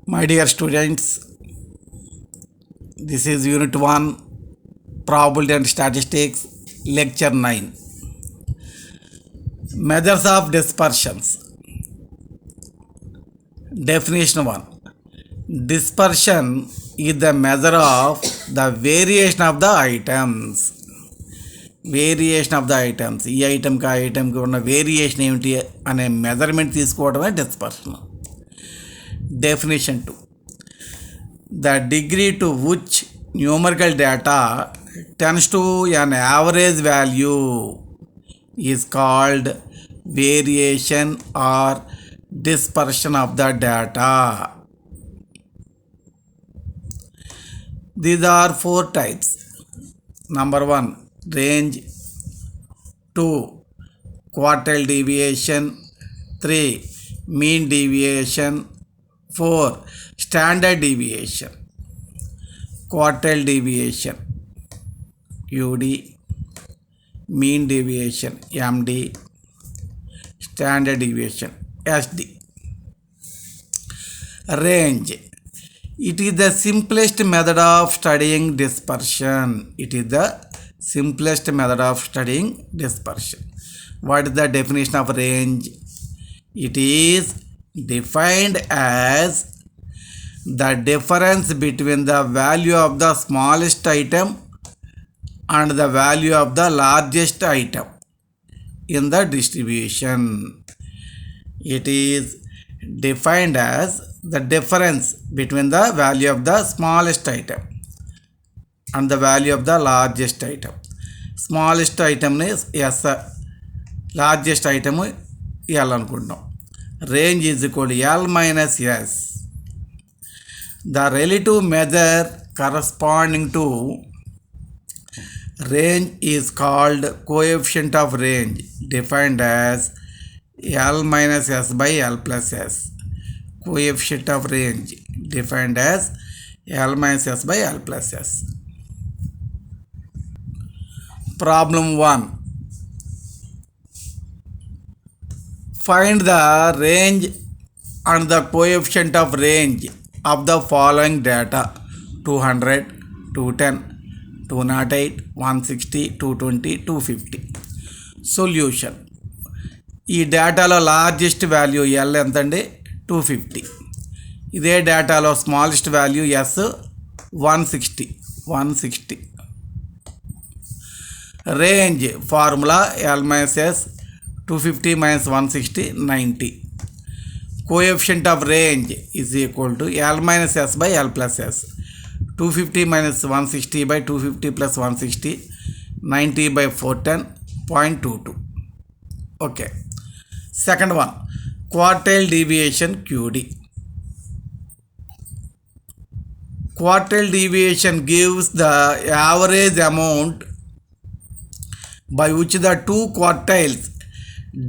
My dear students, this is Unit 1 Probability and Statistics, Lecture 9. Measures of dispersions. Definition 1. Dispersion is the measure of the variation of the items. Variation of the items ఈ ఐటమ్కి ఆ ఐటమ్కి ఉన్న variation ఏమిటి అనే measurement తీసుకోవడమే dispersion. Definition 2. The degree to which numerical data tends to an average value is called variation or dispersion of the data. These are 4 types. Number 1, range. 2, quartile deviation. 3, mean deviation. 4, standard deviation. Quartile deviation QD, mean deviation MD, standard deviation SD. Range. It is the simplest method of studying dispersion. It is the simplest method of studying dispersion. What is the definition of range? It is defined as the difference between the value of the smallest item and the value of the largest item in the distribution. It is defined as the difference between the value of the smallest item and the value of the largest item. Smallest item is S, largest item L అనుకుంటాం. Range is equal to L minus S. The relative measure corresponding to range is called coefficient of range, defined as L minus S by L plus S. Coefficient of range defined as L minus S by L plus S. Problem 1. Find the range and the coefficient of range of the following data: 200, 210, 208, 160, 220, 250. Solution. ఈ డేటాలో largest value L ఎంత అండి? 250. ఇదే డేటాలో smallest value S 160. Range formula L minus S 250 minus 160 90. Coefficient of range is equal to L minus S by L plus S. 250 minus 160 by 250 plus 160, 90 by 410.22. Okay. Second one, quartile deviation QD. Quartile deviation gives the average amount by which the two quartiles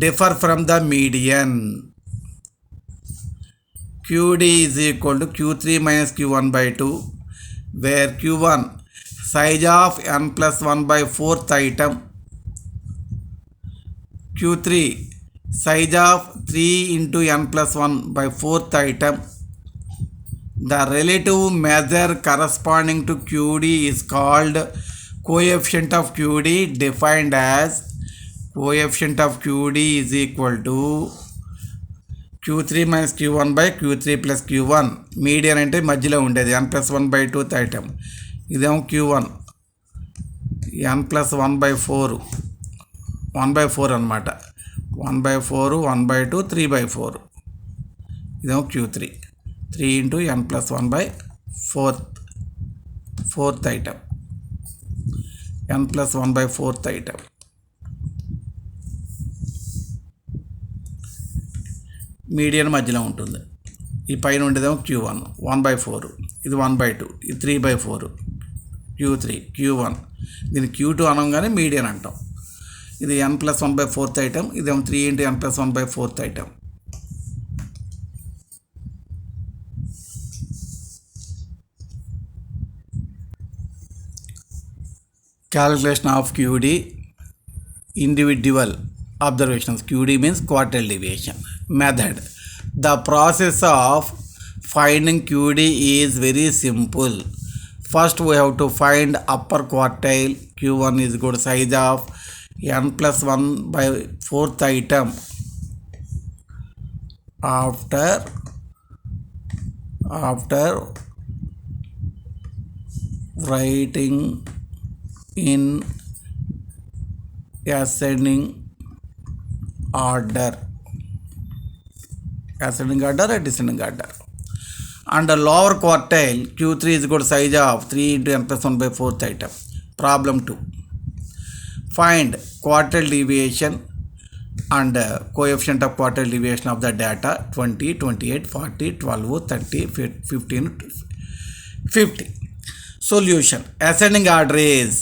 differ from the median. QD is equal to Q3 minus Q1 by 2, where Q1 size of n plus 1 by 4th item, Q3 size of 3 into n plus 1 by 4th item. The relative measure corresponding to QD is called coefficient of QD, defined as coefficient of QD is equal to Q3 minus Q1 by Q3 plus Q1. Median అంటే మధ్యలో ఉండేది n plus 1 by 2th item. ఇదేమో Q1 n plus 1 by 4 అనమాట. 1 by 4, 1 by 2, 3 by 4. ఇదేమో Q3 3 into n plus 1 by 4th item. n plus 1 by 4th item. Median మధ్యలో ఉంటుంది. ఈ పైన ఉండేదేమో Q1 1 by 4, ఇది 1 by 2, ఇది 3 by 4, Q3 Q1. దీన్ని Q2 అనగానే మీడియన్ అంటాం. ఇది n plus 1 by 4th item, ఇదేమో 3 into n plus 1 by 4th item. Calculation of QD, individual observations. QD means quartile deviation. Method. The process of finding QD is very simple. First we have to find upper quartile. Q1 is equal to size of n plus 1 by 4th item. After writing in ascending order or descending order. And the lower quartile Q3 is equal to size of 3 into n plus 1 by 4th item. Problem 2. Find quartile deviation and coefficient of quartile deviation of the data 20, 28, 40, 12, 30, 15, 50. Solution. Ascending order is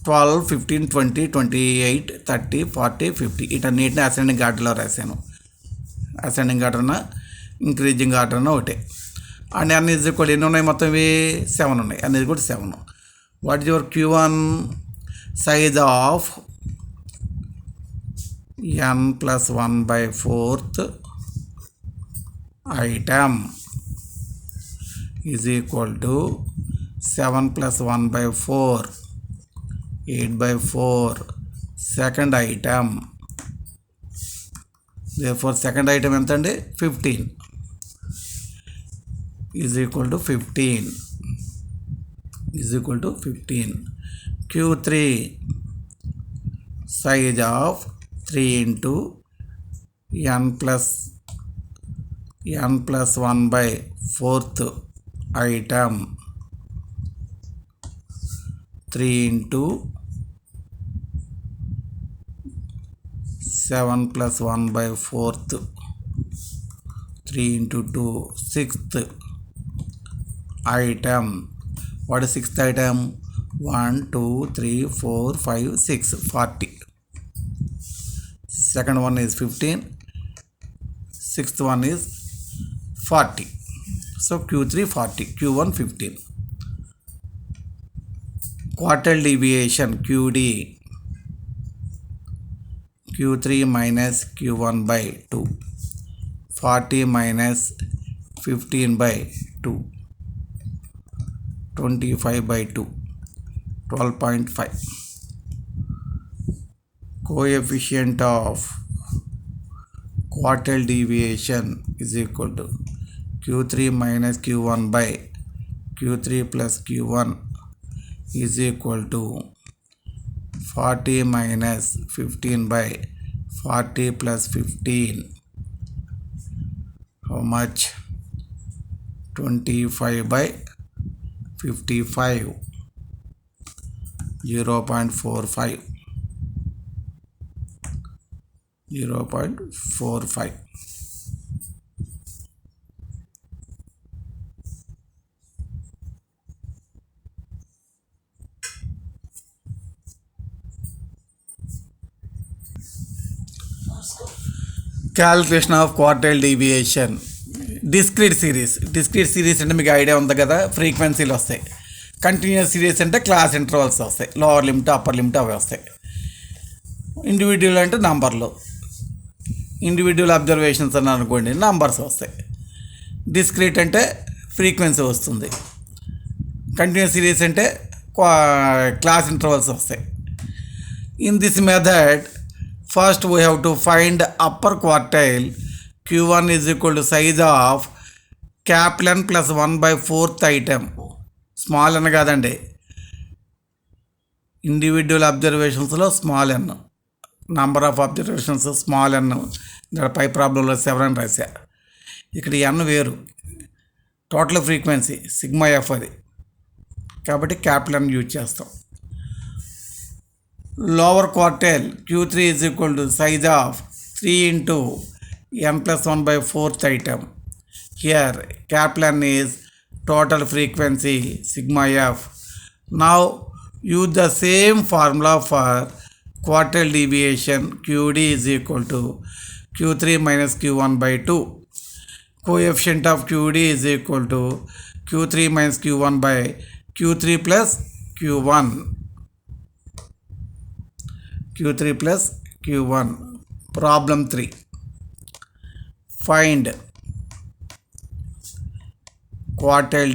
12, 15, 20, 28, 30, 40, 50. ఇటన్నిటిని ascending ఆర్డర్లో రాశాను. Ascending ఆర్డర్న increasing ఆర్డర్న ఒకటే. And అన్ని is equal ఎన్ని ఉన్నాయి మొత్తం ఇవి 7 ఉన్నాయి. అన్ని is equal 7. What is your Q1 size of n plus 1 by 4th item is equal to 7 plus 1 by 4, 8 by 4, second item. Therefore second item entandi 15 is equal to 15 is equal to 15. Q3 size of 3 into n plus 1 by 4th item. 3 into 7 plus 1 by 4th. 3 into 2 6th item. What is 6th item? 1, 2, 3, 4, 5, 6, 40. Second one is 15. Sixth one is 40. So Q3 40, Q1 15. Quartile deviation QD. Q3 minus Q1 by 2. 40 minus 15 by 2. 25 by 2. 12.5. Coefficient of quartile deviation is equal to Q3 minus Q1 by Q3 plus Q1 is equal to 40 minus 15 by 40 plus 15. How much? 25 by 55. 0.45. 0.45. Calculation of quartile deviation. Discrete series అంటే మీకు idea ఉంది కదా, ఫ్రీక్వెన్సీలు వస్తాయి. Continuous series అంటే class intervals వస్తాయి. Lower limit upper limit అవి వస్తాయి. ఇండివిజువల్ అంటే నంబర్లు, ఇండివిజువల్ అబ్జర్వేషన్స్ అని అనుకోండి, నంబర్స్ వస్తాయి. డిస్క్రీట్ అంటే ఫ్రీక్వెన్సీ వస్తుంది. కంటిన్యూస్ సిరీస్ అంటే క్లాస్ ఇంటర్వల్స్ వస్తాయి. In this method first we have to find upper quartile. Q1 is equal to size of capital N plus 1 by 4th item. Small n కాదండి, individual అబ్జర్వేషన్స్లో small n, number of observations small n. ఇక్కడ పై ప్రాబ్లంలో 7 అని రాశా. ఇక్కడ n వేరు, total frequency sigma F అది, కాబట్టి capital n use చేస్తాం. Lower quartile Q3 is equal to size of 3 into n plus 1 by 4th item. Here capital N is total frequency sigma f. Now use the same formula for quartile deviation. QD is equal to Q3 minus Q1 by 2. Coefficient of QD is equal to Q3 minus Q1 by Q3 plus Q1. Q3 plus Q1. Problem 3. Find quartile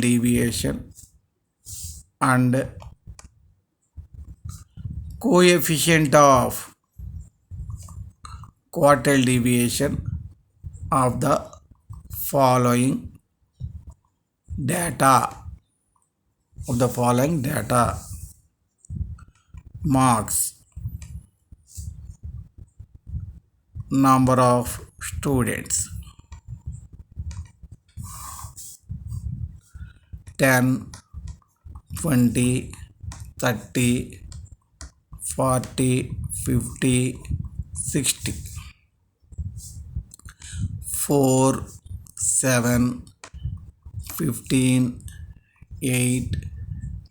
deviation and coefficient of quartile deviation of the following data marks, number of students, 10, 20, 30, 40, 50, 60, 4, 7, 15, 8,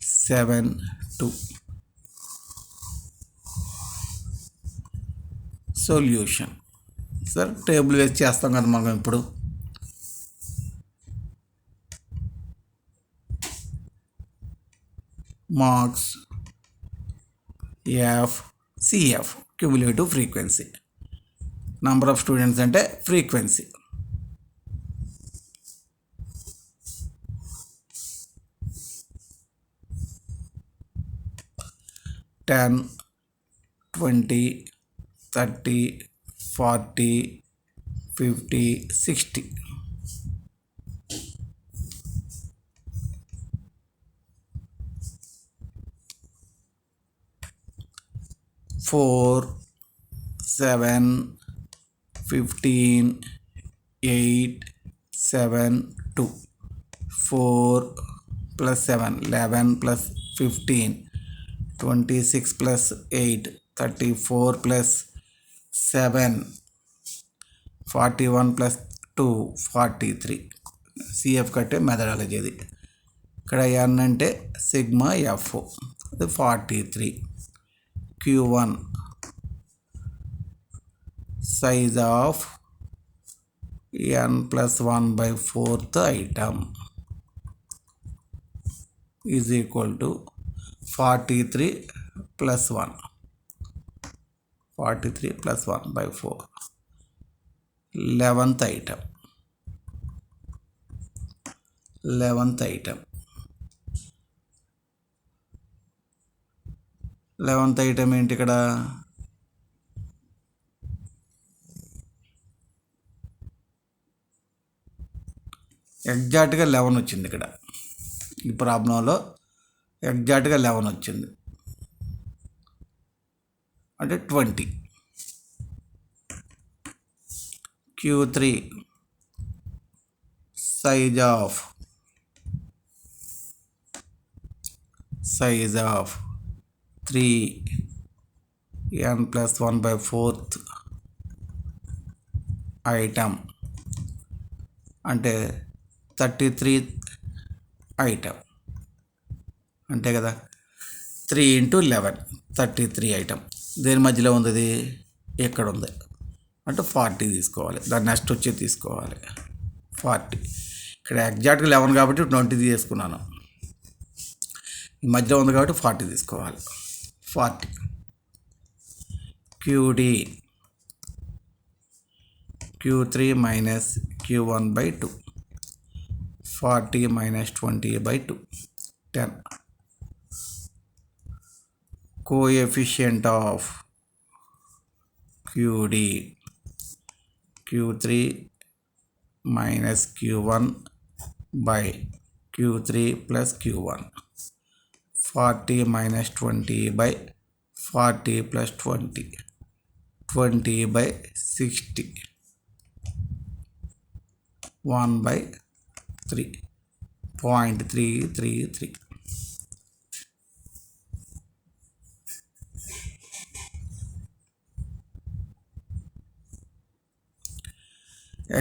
7, 2. Solution sir table వేసి చేస్తాం కదా మనం ఇప్పుడు. Marks CF cumulative frequency, number of students అంటే frequency. Ten, 20, 30, 40, 50, 60. 4, 7, 15, 8, 7, 2. 4 plus 7, 11 plus 15, 26 plus 8, 34 plus 7, 41 plus 2, 43. CF కట్టే methodology ఇది. ఇక్కడ ఎన్ అంటే సిగ్మా ఎఫ్, అది 43. Q1 size of n plus 1 by 4th item is equal to 43 plus 1. 43 plus 1 by 4. 11th item. 11th item. 11th item ఏంటి ఇక్కడ? ఎగ్జాక్ట్గా 11 వచ్చింది ఇక్కడ. ఈ ప్రాబ్లంలో ఎగ్జాక్ట్గా 11 వచ్చింది, అంటే 20. Q3 size of 3 n plus 1 by 4th item అంటే 33 item అంతే కదా. 3 into 11 33 item. దేని మధ్యలో ఉంది? అది ఎక్కడ ఉంది అంటే 40 తీసుకోవాలి. దాన్ని నెక్స్ట్ వచ్చి తీసుకోవాలి 40. ఇక్కడ ఎగ్జాక్ట్గా 11 కాబట్టి 20 తీసుకున్నాను. ఈ మధ్యలో ఉంది కాబట్టి 40 తీసుకోవాలి. 40. QD Q3 minus Q1 by 2. 40 minus 20 by 2. 10. Coefficient of QD Q3 minus Q1 by Q3 plus Q1. 40 minus 20 by 40 plus 20. 20 by 60. 1 by 3. 0.333.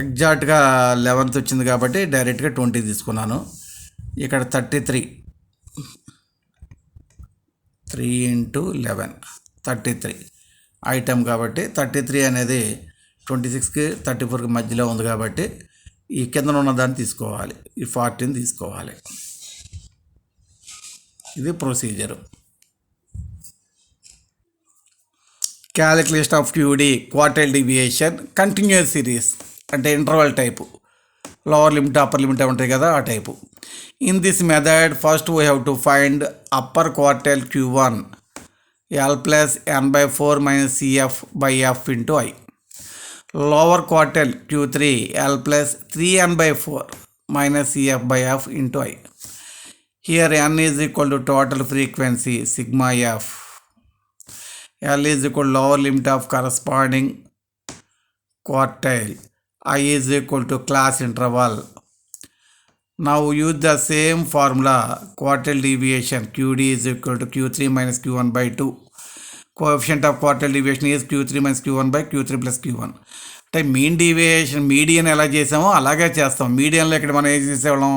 ఎగ్జాక్ట్గా 11th వచ్చింది కాబట్టి డైరెక్ట్గా 20 తీసుకున్నాను. ఇక్కడ 33 3 into 11 33 ఐటమ్ కాబట్టి 33 అనేది 26కి 34కి మధ్యలో ఉంది కాబట్టి ఈ కింద ఉన్న దాన్ని తీసుకోవాలి, ఈ 40ని తీసుకోవాలి. ఇది procedure. Calculation of QD quartile deviation continuous series అంటే interval type lower limit upper limit ఉంటాయి కదా ఆ type. In this method first we have to find upper quartile Q1 L plus n by 4 minus CF by F into I. Lower quartile Q3 L plus 3n by 4 minus CF by F into I. Here n is equal to total frequency sigma F. L is equal to lower limit of corresponding quartile. I is equal to class interval. Now use the same formula. Quartile deviation QD is equal to Q3 minus Q1 by 2. Coefficient of quartile deviation is Q3 minus Q1 by Q3 plus Q1. అంటే mean deviation median ఎలా చేసామో అలాగే చేస్తాం. మీడియన్లో ఇక్కడ మనం ఏం చేసేవాళ్ళం,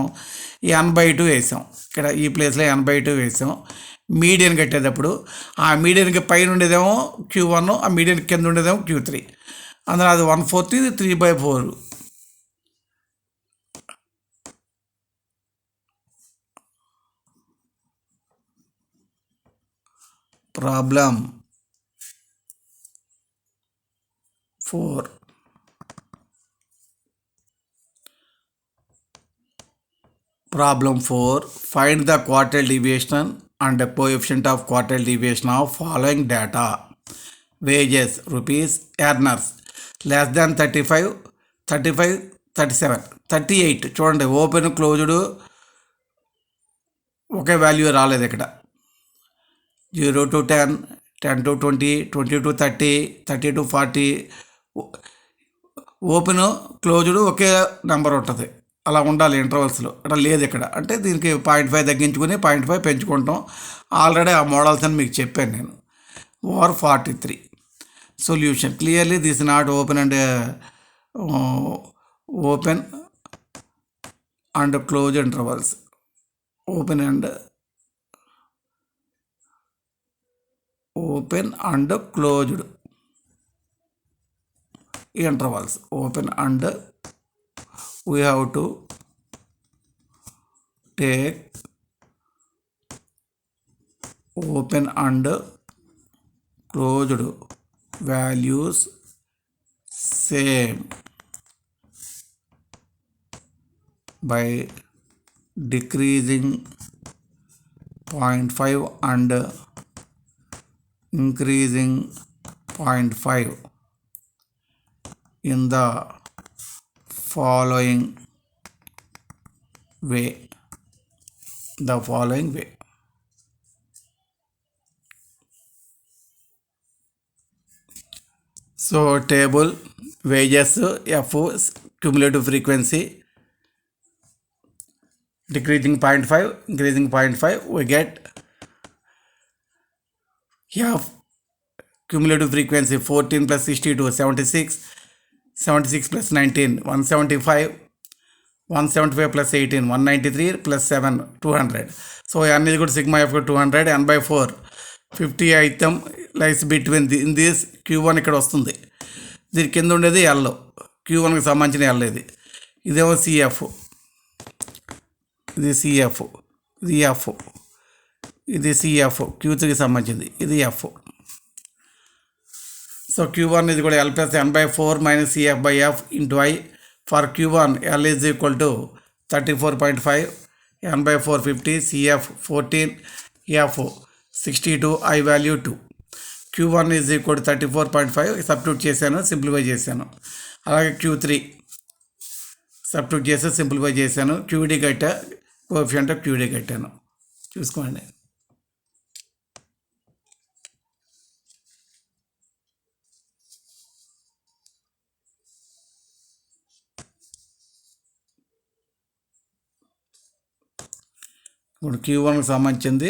ఈ n/2 వేసాం, ఇక్కడ ఈ ప్లేస్లో n/2 వేసాం. మీడియన్ కట్టేటప్పుడు ఆ మీడియన్కి పైన ఉండేదేమో Q1, ఆ మీడియన్ కింద ఉండేదేమో Q3. అందులో అది 1/4, ఇది 3/4. Problem 4. Problem 4. Find the quartile deviation and the coefficient of quartile deviation of following data. Wages rupees, earners less than 35, 35, 37, 38. చూడండి ఓపెన్ క్లోజ్డ్ ఒకే వాల్యూ రాలేదు ఇక్కడ. 0 to 10, 10 to 20, 20 to 30, 30 to 40. Open closed okay number ఉంటుంది, అలా ఉండాలి ఇంటర్వల్స్లో. ఇక్కడ లేదు ఇక్కడ, అంటే దీనికి 0.5 తగ్గించుకుని 0.5 పెంచుకుంటాం. ఆల్రెడీ ఆ మోడల్స్ అని మీకు చెప్పాను నేను. Over 43. Solution clearly this not open and close intervals. Open and closed intervals. Open and we have to take open and closed values same by decreasing 0.5 and increasing 0.5 in the following way. So table wages F cumulative frequency decreasing 0.5, increasing 0.5, we get F cumulative frequency 14 plus 62 76, 76 plus 19 175, 175 plus 18 193 plus 7 200. So n is equal to sigma F 200, n by 4 50 item lies between in this Q1 ఇక్కడ వస్తుంది, దీని కింద ఉండేది L, Q1కి సంబంధించిన L. ఇదేమో CF, ఇది CF, ఇది F, ఇది CF, Q3కి సంబంధించింది, ఇది F. So Q1 is equal to L plus n by 4 minus CF by F into I. For Q1, L is equal to 34.5, n by 4 50, CF 14, F 62, I value 2. Q1 is equal to 34.5, substitute చేశాను, simplify చేశాను. అలాగే Q3 substitute చేసి simplify చేశాను. QD కట్టా, coefficient QD కట్టాను, చూసుకోండి. ఇప్పుడు Q1కి సంబంధించింది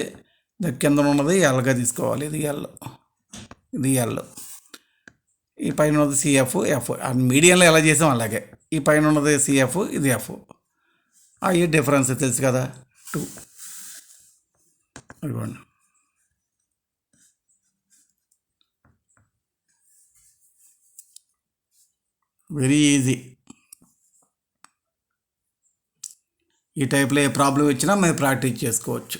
కింద ఉన్నది ఎల్గా తీసుకోవాలి, ఇది ఎల్, ఇది ఎల్. ఈ పైన ఉన్నది CF, F. మీడియంలో ఎలా చేసాం అలాగే. ఈ పైన ఉన్నది CF, ఇది F. అవి డిఫరెన్స్ తెలుసు కదా, 2. ఇవ్వండి. Very easy. ఈ టైప్లో ఏ ప్రాబ్లం ఇచ్చినా మేము ప్రాక్టీస్ చేసుకోవచ్చు.